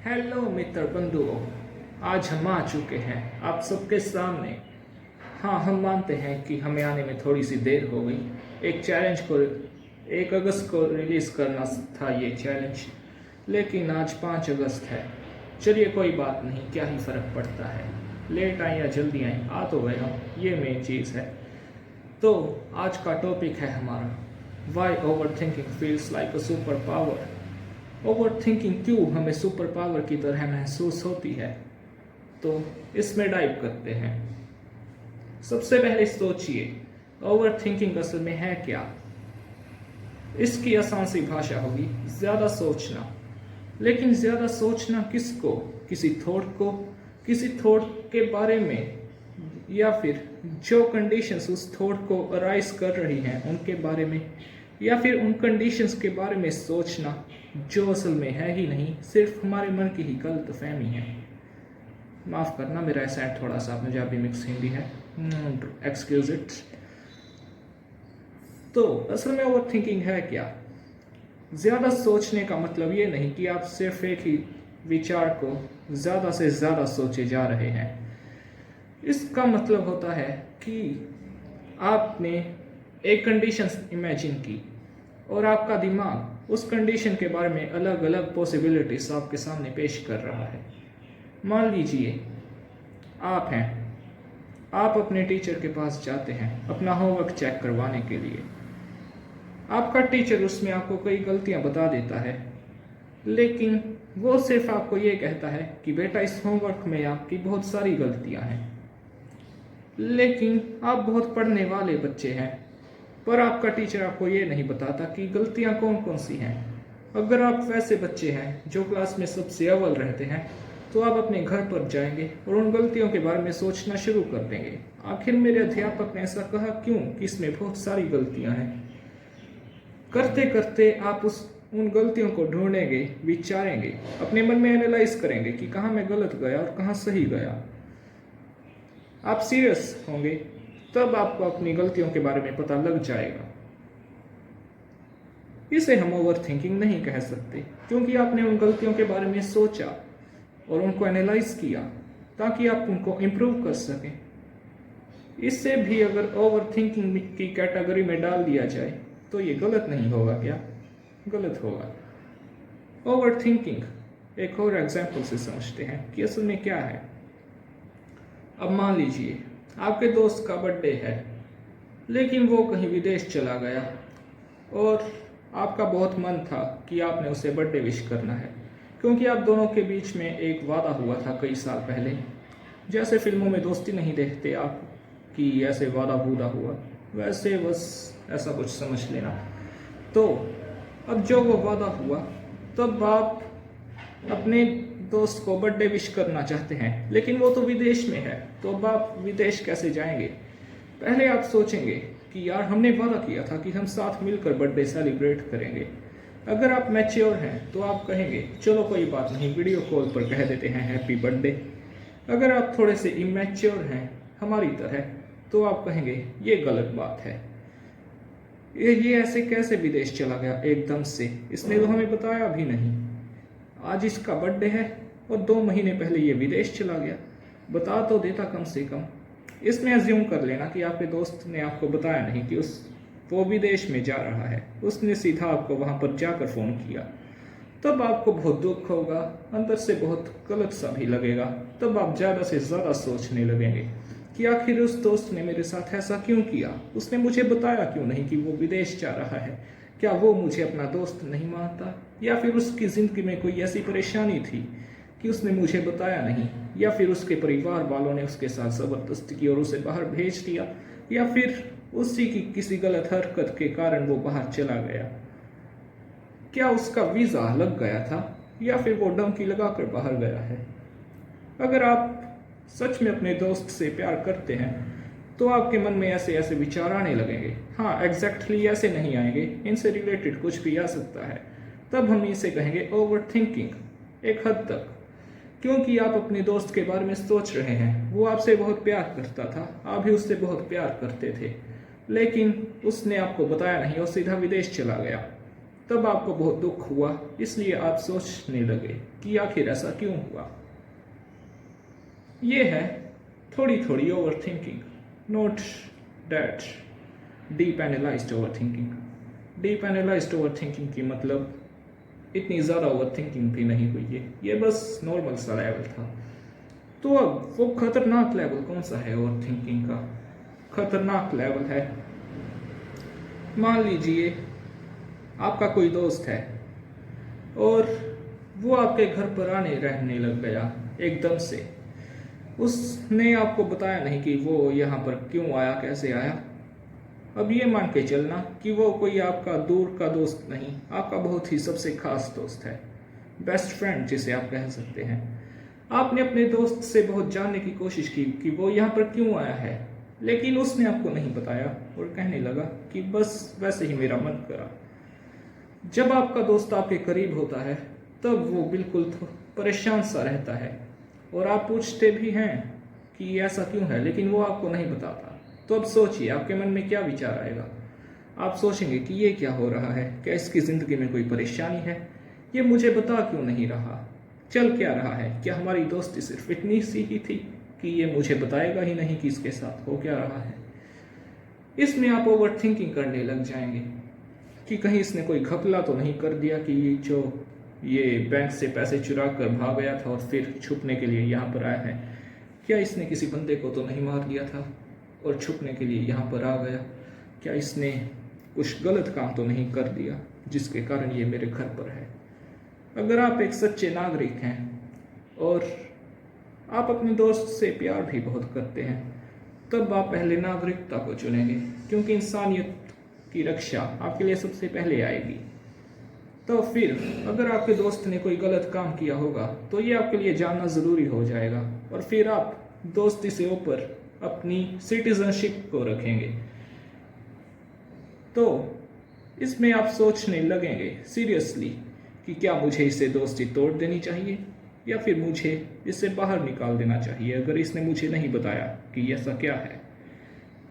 Hello मित्र बंधुओं, आज हम आ चुके हैं आप सबके सामने। हाँ, हम मानते हैं कि हमें आने में थोड़ी सी देर हो गई। एक चैलेंज को 1 अगस्त को रिलीज़ करना था ये चैलेंज, लेकिन आज 5 अगस्त है। चलिए कोई बात नहीं, क्या ही फ़र्क पड़ता है, लेट आए या जल्दी आए, आ तो गए हम, ये मेन चीज़ है। तो आज का टॉपिक है हमारा why over thinking feels like a super power. Over thinking क्यों हमें सुपर पावर की तरह महसूस होती है, तो इसमें डाइव करते हैं। सबसे पहले सोचिए, ओवर थिंकिंग असल में है क्या। इसकी आसान सी भाषा होगी ज़्यादा सोचना। लेकिन ज़्यादा सोचना किसको? किसी थॉट को, किसी थॉट के बारे में, या फिर जो कंडीशंस उस थॉट को अराइज कर रही हैं उनके बारे में, या फिर उन कंडीशंस के बारे में सोचना जो असल में है ही नहीं, सिर्फ हमारे मन की ही गलतफहमी है। माफ़ करना, मेरा एसेंट थोड़ा सा पंजाबी मिक्स हिंदी है, एक्सक्यूज इट। तो असल में ओवर थिंकिंग है क्या? ज़्यादा सोचने का मतलब ये नहीं कि आप सिर्फ एक ही विचार को ज़्यादा से ज़्यादा सोचे जा रहे हैं। इसका मतलब होता है कि आपने एक कंडीशन इमेजिन की और आपका दिमाग उस कंडीशन के बारे में अलग अलग पॉसिबिलिटीज आपके सामने पेश कर रहा है। मान लीजिए आप हैं, आप अपने टीचर के पास जाते हैं अपना होमवर्क चेक करवाने के लिए। आपका टीचर उसमें आपको कई गलतियां बता देता है, लेकिन वो सिर्फ आपको ये कहता है कि बेटा इस होमवर्क में आपकी बहुत सारी गलतियां हैं। लेकिन आप बहुत पढ़ने वाले बच्चे हैं, पर आपका टीचर आपको ये नहीं बताता कि गलतियां कौन कौन सी हैं। अगर आप वैसे बच्चे हैं जो क्लास में सबसे अव्वल रहते हैं, तो आप अपने घर पर जाएंगे और उन गलतियों के बारे में सोचना शुरू कर देंगे। आखिर मेरे अध्यापक ने ऐसा कहा क्यों कि इसमें बहुत सारी गलतियां हैं। करते करते आप उन गलतियों को ढूंढेंगे, विचारेंगे, अपने मन में एनालाइज करेंगे कि कहाँ मैं गलत गया और कहाँ सही गया। आप सीरियस होंगे, तब आपको अपनी गलतियों के बारे में पता लग जाएगा। इसे हम ओवर थिंकिंग नहीं कह सकते, क्योंकि आपने उन गलतियों के बारे में सोचा और उनको एनालाइज किया ताकि आप उनको इम्प्रूव कर सकें। इससे भी अगर ओवर थिंकिंग की कैटेगरी में डाल दिया जाए तो ये गलत नहीं होगा क्या? गलत होगा। ओवर थिंकिंग एक और एग्जाम्पल से समझते हैं कि असल में क्या है। अब मान लीजिए आपके दोस्त का बर्थडे है, लेकिन वो कहीं विदेश चला गया और आपका बहुत मन था कि आपने उसे बर्थडे विश करना है, क्योंकि आप दोनों के बीच में एक वादा हुआ था कई साल पहले। जैसे फिल्मों में दोस्ती नहीं देखते आप कि ऐसे वादा वूदा हुआ, वैसे बस ऐसा कुछ समझ लेना। तो अब जो वो वादा हुआ, तब आप अपने दोस्त को बर्थडे विश करना चाहते हैं, लेकिन वो तो विदेश में है, तो अब आप विदेश कैसे जाएंगे? पहले आप सोचेंगे कि यार हमने वादा किया था कि हम साथ मिलकर बर्थडे सेलिब्रेट करेंगे। अगर आप मैच्योर हैं तो आप कहेंगे चलो कोई बात नहीं, वीडियो कॉल पर कह देते हैं हैप्पी बर्थडे। अगर आप थोड़े से इमैच्योर हैं हमारी तरह, तो आप कहेंगे ये गलत बात है, ये ऐसे कैसे विदेश चला गया एकदम से, इसने तो हमें बताया भी नहीं। आज इसका बर्थडे है और 2 महीने पहले ये विदेश चला गया, बता तो देता कम से कम। इसमें अज्यूम कर लेना कि आपके दोस्त ने आपको बताया नहीं कि वो विदेश में जा रहा है, उसने सीधा आपको वहां पर जाकर फ़ोन किया। तब आपको बहुत दुख होगा, अंदर से बहुत गलत सा भी लगेगा। तब आप ज़्यादा से ज़्यादा सोचने लगेंगे कि आखिर उस दोस्त ने मेरे साथ ऐसा क्यों किया, उसने मुझे बताया क्यों नहीं कि वो विदेश जा रहा है। क्या वो मुझे अपना दोस्त नहीं मानता, या फिर उसकी ज़िंदगी में कोई ऐसी परेशानी थी कि उसने मुझे बताया नहीं, या फिर उसके परिवार वालों ने उसके साथ ज़बरदस्ती की और उसे बाहर भेज दिया, या फिर उसी की किसी गलत हरकत के कारण वो बाहर चला गया। क्या उसका वीज़ा लग गया था, या फिर वो डंकी लगाकर बाहर गया है? अगर आप सच में अपने दोस्त से प्यार करते हैं तो आपके मन में ऐसे ऐसे विचार आने लगेंगे। हाँ, एग्जैक्टली ऐसे नहीं आएंगे, इनसे रिलेटेड कुछ भी आ सकता है। तब हम इसे कहेंगे ओवर थिंकिंग एक हद तक, क्योंकि आप अपने दोस्त के बारे में सोच रहे हैं। वो आपसे बहुत प्यार करता था, आप भी उससे बहुत प्यार करते थे, लेकिन उसने आपको बताया नहीं और सीधा विदेश चला गया। तब आपको बहुत दुख हुआ, इसलिए आप सोचने लगे कि आखिर ऐसा क्यों हुआ। ये है थोड़ी थोड़ी over thinking, not that deep analysed over thinking. Deep analysed over thinking की मतलब इतनी ज़्यादा ओवर थिंकिंग भी नहीं हुई है, ये बस नॉर्मल सा लेवल था। तो अब वो खतरनाक लेवल कौन सा है ओवर थिंकिंग का? खतरनाक लेवल है, मान लीजिए आपका कोई दोस्त है और वो आपके घर पर आने रहने लग गया एकदम से। उसने आपको बताया नहीं कि वो यहाँ पर क्यों आया, कैसे आया। अब ये मान के चलना कि वो कोई आपका दूर का दोस्त नहीं, आपका बहुत ही सबसे खास दोस्त है, बेस्ट फ्रेंड जिसे आप कह सकते हैं। आपने अपने दोस्त से बहुत जानने की कोशिश की कि वो यहाँ पर क्यों आया है, लेकिन उसने आपको नहीं बताया और कहने लगा कि बस वैसे ही मेरा मन करा। जब आपका दोस्त आपके करीब होता है तब वो बिल्कुल परेशान सा रहता है और आप पूछते भी हैं कि ऐसा क्यों है, लेकिन वो आपको नहीं बताता। तो अब सोचिए आपके मन में क्या विचार आएगा। आप सोचेंगे कि ये क्या हो रहा है, क्या इसकी ज़िंदगी में कोई परेशानी है, ये मुझे बता क्यों नहीं रहा, चल क्या रहा है, क्या हमारी दोस्ती सिर्फ इतनी सी ही थी कि ये मुझे बताएगा ही नहीं कि इसके साथ हो क्या रहा है। इसमें आप ओवर थिंकिंग करने लग जाएंगे कि कहीं इसने कोई घपला तो नहीं कर दिया कि जो ये बैंक से पैसे चुरा कर भाग गया था और फिर छुपने के लिए यहाँ पर आया है, क्या इसने किसी बंदे को तो नहीं मार दिया था और छुपने के लिए यहाँ पर आ गया, क्या इसने कुछ गलत काम तो नहीं कर दिया जिसके कारण ये मेरे घर पर है। अगर आप एक सच्चे नागरिक हैं और आप अपने दोस्त से प्यार भी बहुत करते हैं, तब आप पहले नागरिकता को चुनेंगे, क्योंकि इंसानियत की रक्षा आपके लिए सबसे पहले आएगी। तो फिर अगर आपके दोस्त ने कोई गलत काम किया होगा तो ये आपके लिए जानना ज़रूरी हो जाएगा और फिर आप दोस्ती से ऊपर अपनी सिटीजनशिप को रखेंगे। तो इसमें आप सोचने लगेंगे सीरियसली कि क्या मुझे इससे दोस्ती तोड़ देनी चाहिए या फिर मुझे इससे बाहर निकाल देना चाहिए अगर इसने मुझे नहीं बताया कि ऐसा क्या है।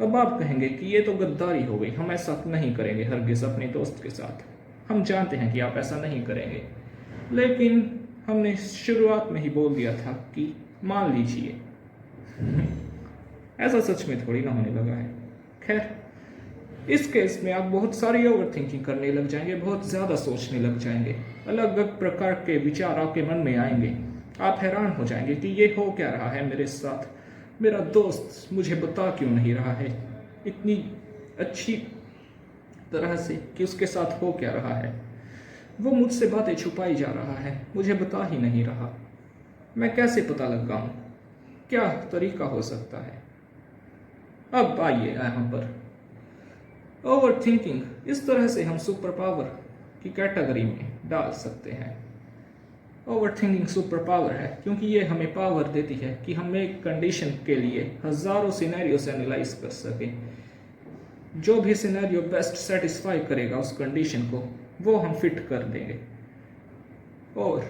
अब आप कहेंगे कि ये तो गद्दारी हो गई, हम ऐसा नहीं करेंगे हरगिज़ अपने दोस्त के साथ। हम जानते हैं कि आप ऐसा नहीं करेंगे, लेकिन हमने शुरुआत में ही बोल दिया था कि मान लीजिए। ऐसा सच में थोड़ी ना होने लगा है। खैर, इस केस में आप बहुत सारी ओवर थिंकिंग करने लग जाएंगे, बहुत ज़्यादा सोचने लग जाएंगे, अलग अलग प्रकार के विचार आपके मन में आएंगे। आप हैरान हो जाएंगे कि ये हो क्या रहा है मेरे साथ, मेरा दोस्त मुझे बता क्यों नहीं रहा है इतनी अच्छी तरह से कि उसके साथ हो क्या रहा है। वो मुझसे बातें छुपाई जा रहा है, मुझे बता ही नहीं रहा। मैं कैसे पता लगाऊं, क्या तरीका हो सकता है। अब आइए यहाँ पर ओवर थिंकिंग, इस तरह से हम सुपर पावर की कैटेगरी में डाल सकते हैं। ओवर थिंकिंग सुपर पावर है क्योंकि ये हमें पावर देती है कि हम एक कंडीशन के लिए हज़ारों सिनेरियो से एनालाइज कर सकें। जो भी सिनेरियो बेस्ट सेटिस्फाई करेगा उस कंडीशन को, वो हम फिट कर देंगे और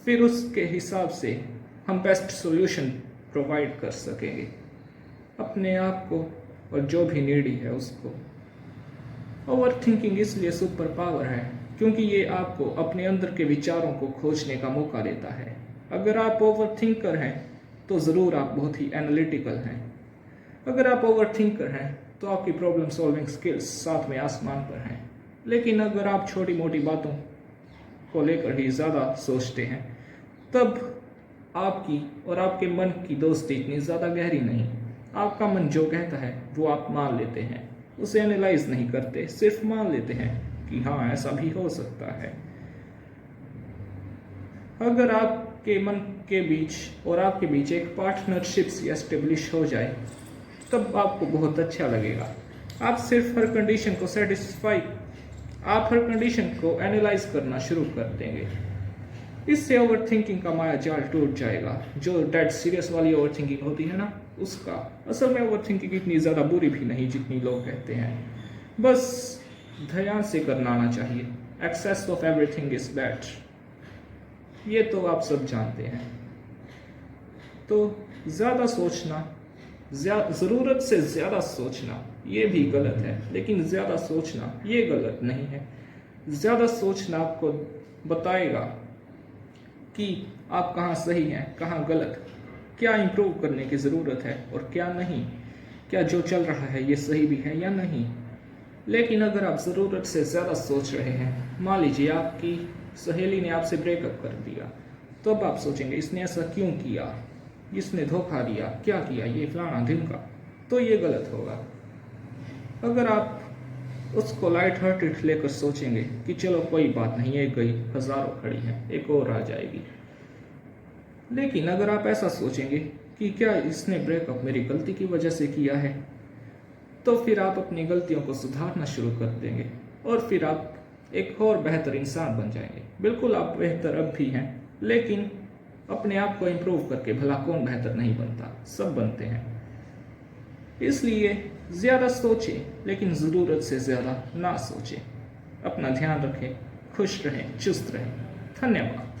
फिर उसके हिसाब से हम बेस्ट सॉल्यूशन प्रोवाइड कर सकेंगे अपने आप को और जो भी नीडी है उसको। ओवर थिंकिंग इसलिए सुपर पावर है क्योंकि ये आपको अपने अंदर के विचारों को खोजने का मौका देता है। अगर आप ओवर थिंकर हैं तो ज़रूर आप बहुत ही एनालिटिकल हैं। अगर आप ओवर थिंकर हैं तो आपकी प्रॉब्लम सॉल्विंग स्किल्स साथ में आसमान पर हैं। लेकिन अगर आप छोटी मोटी बातों को लेकर ही ज़्यादा सोचते हैं तब आपकी और आपके मन की दोस्ती इतनी ज़्यादा गहरी नहीं। आपका मन जो कहता है वो आप मान लेते हैं, उसे एनालाइज नहीं करते, सिर्फ मान लेते हैं कि हाँ ऐसा भी हो सकता है। अगर आपके मन के बीच और आपके बीच एक पार्टनरशिप एस्टेब्लिश हो जाए तब आपको बहुत अच्छा लगेगा। आप सिर्फ हर कंडीशन को आप हर कंडीशन को एनालाइज करना शुरू कर देंगे। इससे ओवर थिंकिंग का माया जाल टूट जाएगा। जो डेड सीरियस वाली ओवर थिंकिंग होती है ना, उसका असल में ओवर थिंकिंग इतनी ज़्यादा बुरी भी नहीं जितनी लोग कहते हैं, बस ध्यान से करना आना चाहिए। Excess of everything is bad, ये तो आप सब जानते हैं। तो ज़्यादा सोचना, ज़रूरत से ज़्यादा सोचना ये भी गलत है, लेकिन ज़्यादा सोचना ये गलत नहीं है। ज़्यादा सोचना आपको बताएगा कि आप कहाँ सही हैं, कहाँ गलत, क्या इम्प्रूव करने की ज़रूरत है और क्या नहीं, क्या जो चल रहा है ये सही भी है या नहीं। लेकिन अगर आप ज़रूरत से ज़्यादा सोच रहे हैं, मान लीजिए आपकी सहेली ने आपसे ब्रेकअप कर दिया, तो अब आप सोचेंगे इसने ऐसा क्यों किया, इसने धोखा दिया, क्या किया, ये फलाना ढिमका, तो ये गलत होगा। अगर आप उसको लाइट हार्टेड लेकर सोचेंगे कि चलो कोई बात नहीं, एक गई हज़ारों खड़ी हैं, एक और आ जाएगी, लेकिन अगर आप ऐसा सोचेंगे कि क्या इसने ब्रेकअप मेरी गलती की वजह से किया है, तो फिर आप अपनी गलतियों को सुधारना शुरू कर देंगे और फिर आप एक और बेहतर इंसान बन जाएंगे। बिल्कुल आप बेहतर अब भी हैं, लेकिन अपने आप को इम्प्रूव करके भला कौन बेहतर नहीं बनता, सब बनते हैं। इसलिए ज़्यादा सोचें, लेकिन ज़रूरत से ज़्यादा ना सोचें। अपना ध्यान रखें, खुश रहें, चुस्त रहें। धन्यवाद।